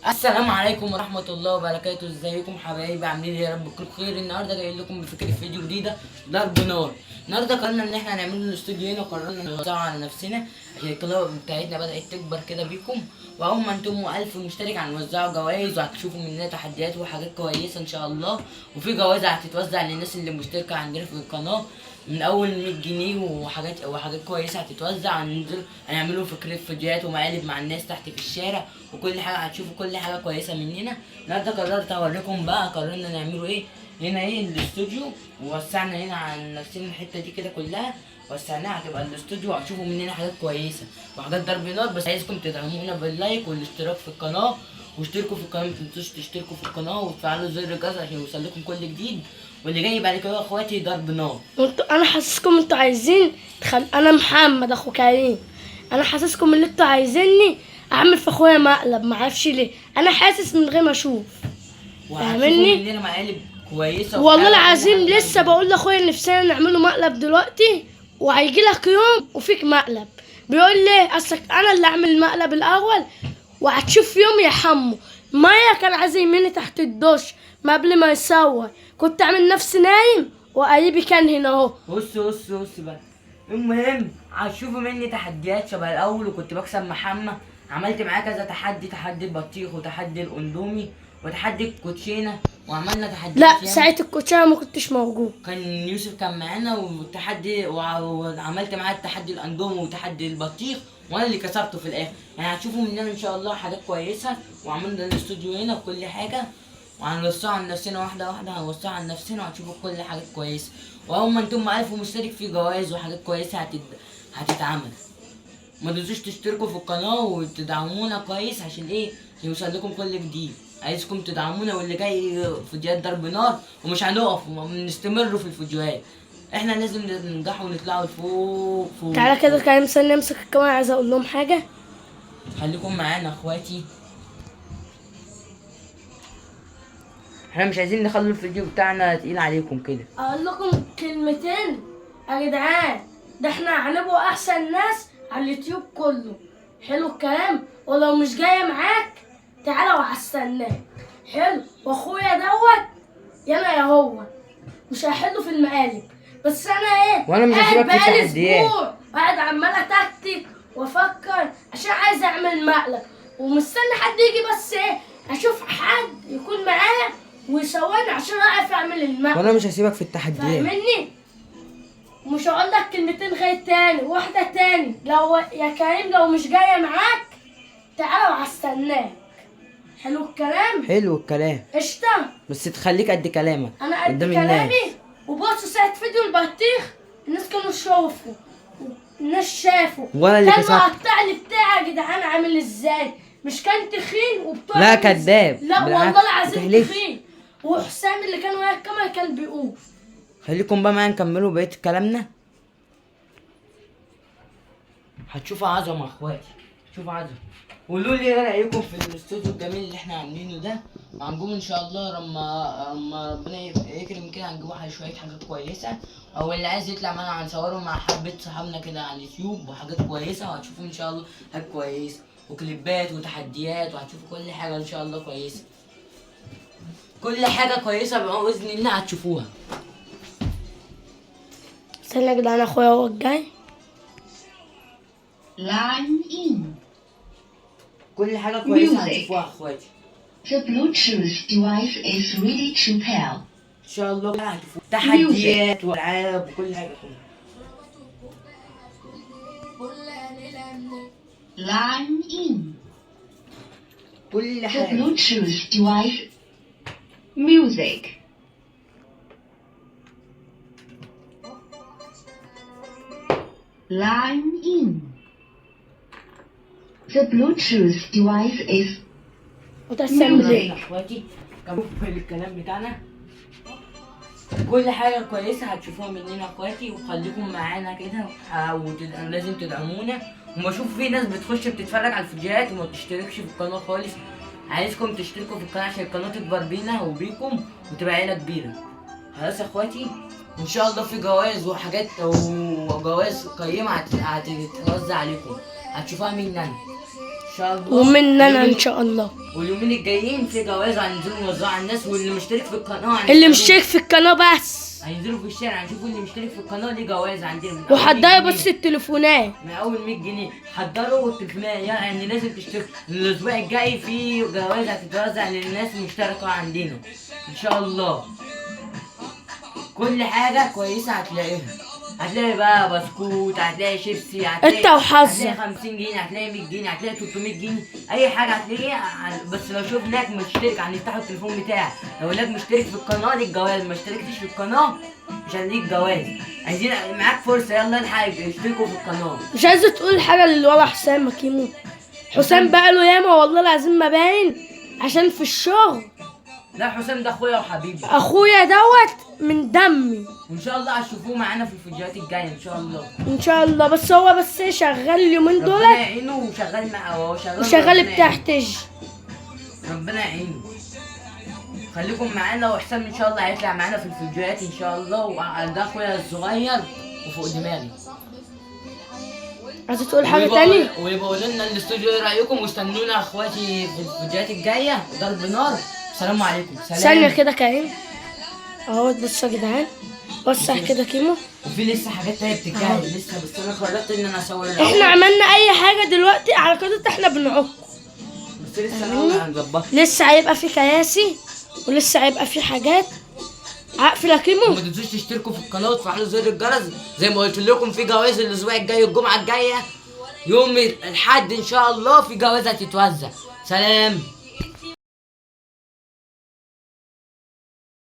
السلام عليكم ورحمة الله وبركاته. ازيكم حبايبي؟ عاملين ايه؟ يا رب تكونوا بخير. النهارده جاي لكم بفكرة فيديو جديدة ضرب نار. النهارده قررنا ان احنا هنعمل الاستوديو هنا، وقررنا نوزعه على نفسنا عشان القناة بتاعتنا بدأت تكبر كده بيكم. واول ما انتم 1000 مشترك هنوزعه جوائز، وهتشوفوا مننا تحديات وحاجات كويسة ان شاء الله. وفي جوائز هتتوزع للناس اللي مشتركة عندنا في القناة من اول 100 جنيه، وحاجات كويسه هتتوزع. هنعملوا فيديوهات ومقالب مع الناس تحت في الشارع، وكل حاجه هتشوفوا كل حاجه كويسه مننا. النهارده قررت اوريكم بقى قررنا نعمله ايه. هنا ايه الاستوديو، ووسعنا هنا عن نفسنا الحته دي كده كلها، وسعناها هتبقى الاستوديو، وهتشوفوا مننا حاجات كويسه وحاجات ضرب نار. بس عايزكم تدعمونا باللايك والاشتراك في القناه، واشتركوا في القناه، متنسوش تشتركوا في القناه وتفعلوا زر الجرس عشان يوصلكم كل جديد. واللي جاي بعد كده يا اخواتي ضرب نار. انا حاسسكم انتوا عايزين انا محمد اخو كريم. انا حاسسكم اللي انتوا عايزيني اعمل في اخويا مقلب، معرفش ليه. انا حاسس من غير ما اشوف. وهتشوفوا فاهمني؟ مننا مقالب كويسه والله وحاجة العظيم كل حاجة لسه كويسة. بقول لاخويا نفسنا نعمله مقلب دلوقتي، وهيجي لك يوم وفيك مقلب. بيقول لي اصلك انا اللي اعمل المقلب الاول، وهتشوف يوم يا حمو. مايا كان عايز يميني تحت الدش ما قبل ما يصور، كنت عامل نفسي نايم وقريبي كان هنا اهو. بص بقى. المهم هتشوفوا مني تحديات شبه الاول، وكنت بكسب محمد. عملت معاه كذا تحدي البطيخ، وتحدي الاندومي، وتحدي الكوتشينه، وعملنا تحديات لا ياما. ساعة الكوتشيه ما كنتش موجود. كان يوسف كان معانا، وعملت معاه التحدي الاندومي وتحدي البطيخ، وانا اللي كسبته في الاخر. يعني هتشوفوا مننا ان شاء الله حاجات كويسه. وعملنا الاستوديو هنا وكل حاجه، وهنوسعه عن نفسنا واحده واحده، هنوسعه عن نفسنا وهتشوفوا كل حاجه كويسه. واول ما انتم 1000 مشترك في جوائز وحاجات كويسه هتتعمل. ما تنسوش تشتركوا في القناه وتدعمونا كويس عشان ايه، يوصل لكم كل جديد. عايزكم تدعمونا، واللي جاي فيديوهات ضرب نار، ومش هنقف ونستمر في الفيديوهات. احنا لازم ننجح ونطلعوا لفوق فوق تعالى كده فوق. كريم استنى امسك الكاميرا، عايزه اقول لهم حاجه. خليكم معانا اخواتي. احنا مش عايزين نخلي الفيديو بتاعنا تقيل عليكم كده. اقول لكم كلمتين يا جدعان، ده احنا هنبقوا احسن ناس على اليوتيوب كله. حلو الكلام؟ ولو مش جايه معاك تعالى وهستناك. حلو؟ واخويا دوت يانا يا هو مش هحله في المقالب، بس انا ايه، وانا مش قاعد هسيبك في بقالي التحديات. اسبوع قاعد عمال اتكتك وافكر عشان عايز اعمل مقلب، ومستني حد يجي بس ايه، اشوف حد يكون معايا ويسواني عشان اعرف اعمل المقلب. وانا مش هسيبك في التحديات. فاهمني؟ ومش هقول لك كلمتين غير تاني واحدة تاني، لو يا كريم لو مش جاية معاك تعالى وهستناك. حلو الكلام؟ حلو الكلام، قشطة؟ بس تخليك قد كلامك أنا قد قدام الناس. كلامي. وبصوا ساعة فيديو البطيخ الناس كانوا شافوا، الناس شافوا، وأنا اللي كان كسبت. مقطع لي بتاع يا جدعان عامل ازاي؟ مش كان تخين وبتوع لا كداب، لا بالعكس، والله العظيم متحلفش. تخين. وحسام اللي كان ورايا الكاميرا كان بيقول. خليكم بقى معايا نكملوا بقية كلامنا. هتشوفوا عظمة يا اخواتي، هتشوفوا عظمة. قولوا لي ايه رايكم في الاستوديو الجميل اللي احنا عاملينه ده. وهنجيبه ان شاء الله لما ربنا يكرم كده، هنجيبه شويه حاجات كويسه. او اللي عايز يطلع معانا هنصوره مع حبه صحابنا كده على اليوتيوب، وحاجات كويسه. وهتشوفوا ان شاء الله حاجات كويسه وكليبات وتحديات، وهتشوفوا كل حاجه ان شاء الله كويسه. كل حاجه كويسه باذن الله هتشوفوها. استنى يا جدعان اخويا هو الجاي. Line in. كل حاجه كويسه Music. هتشوفوها يا اخواتي. The Bluetooth device is ready to pair. ان شاء الله هتشوفوا تحديات والعاب وكل حاجه كويسه. Line in. كل The حاجه. Bluetooth device. Music. Line in. The Bluetooth device is وتسلم يا اخواتي كملوا كل الكلام بتاعنا. كل حاجة كويسة هتشوفوها مننا يا اخواتي، وخليكم معانا كده ولازم تدعمونا. وبشوف في ناس بتخش بتتفرج على الفيديوهات وما بتشتركش في القناة خالص. عايزكم تشتركوا في القناة عشان القناة تكبر بينا وبيكم وتبقى عيلة كبيرة. خلاص يا اخواتي، وان شاء الله في جوائز وحاجات وجوائز قيمة هتتوزع عليكم، هتشوفوها مننا ان شاء الله. ومننا ان شاء الله. واليومين الجايين في جوائز هننزلوا نوزعها على الناس، واللي مشترك في القناه اللي مشترك في القناه بس. هينزلوا في الشارع هنشوفوا اللي مشترك في القناه ليه جوائز عندنا من وحضروا أول 100 بس جنيه. التليفونات. من اول 100 جنيه حضروا التليفونات، يعني لازم تشترك. الاسبوع الجاي في جوائز هتتوزع للناس المشتركه عندنا ان شاء الله. كل حاجه كويسه هتلاقيها، هتلاقي بقى بسكوت، هتلاقي شيبسي، هتلاقي انت وحظك. هتلاقي 50 جنيه، هتلاقي 100 جنيه، هتلاقي 300 جنيه، اي حاجه هتلاقيها. بس لو شفناك مشترك هنفتحوا التليفون بتاعك. لو لك مشترك في القناه ليك جواز، ما اشتركتش في القناه مش هنليك جواز. عايزين معاك فرصه، يلا الحق اشتركوا في القناه. مش عايزه تقول حاجه للولا حسام مكيمو؟ حسام بقاله ياما والله العظيم ما باين عشان في الشغل. لا حسام ده اخويا وحبيبي، اخويا دوت من دمي. وان شاء الله هتشوفوه معانا في الفيديوهات الجايه ان شاء الله. ان شاء الله. بس هو بس شغال اليومين ربنا دول يعينه وشغال معاه، هو شغال وشغال وربنا يعينه. بتحتج. ربنا يعينه. خليكم معانا، وحسام ان شاء الله هيطلع معانا في الفيديوهات ان شاء الله. وده اخويا الصغير وفوق دماغي. عايزه تقول حاجه تاني؟ ويبقى قولوا لنا الاستوديو ايه رايكم، واستنونا اخواتي في الفيديوهات الجايه. ضرب نار. السلام عليكم. سلام. ثانيه كده كريم اهو. بصوا يا جدعان، وسع كده كيمو. وفي لسه حاجات تانية بتتجهز لسه، بس انا قررت ان انا اصور الأول. احنا عملنا اي حاجه دلوقتي على قناه احنا بنعك. بس لسه الاول هنظبطها. لسه هيبقى في كراسي ولسه هيبقى في حاجات. اقفل يا كيمو. وما تنسوش تشتركوا في القناه وتفعلوا زر الجرس زي ما قلت لكم. في جوائز الاسبوع الجاي، الجمعه الجايه يوم الاحد ان شاء الله في جوائز هتتوزع. سلام.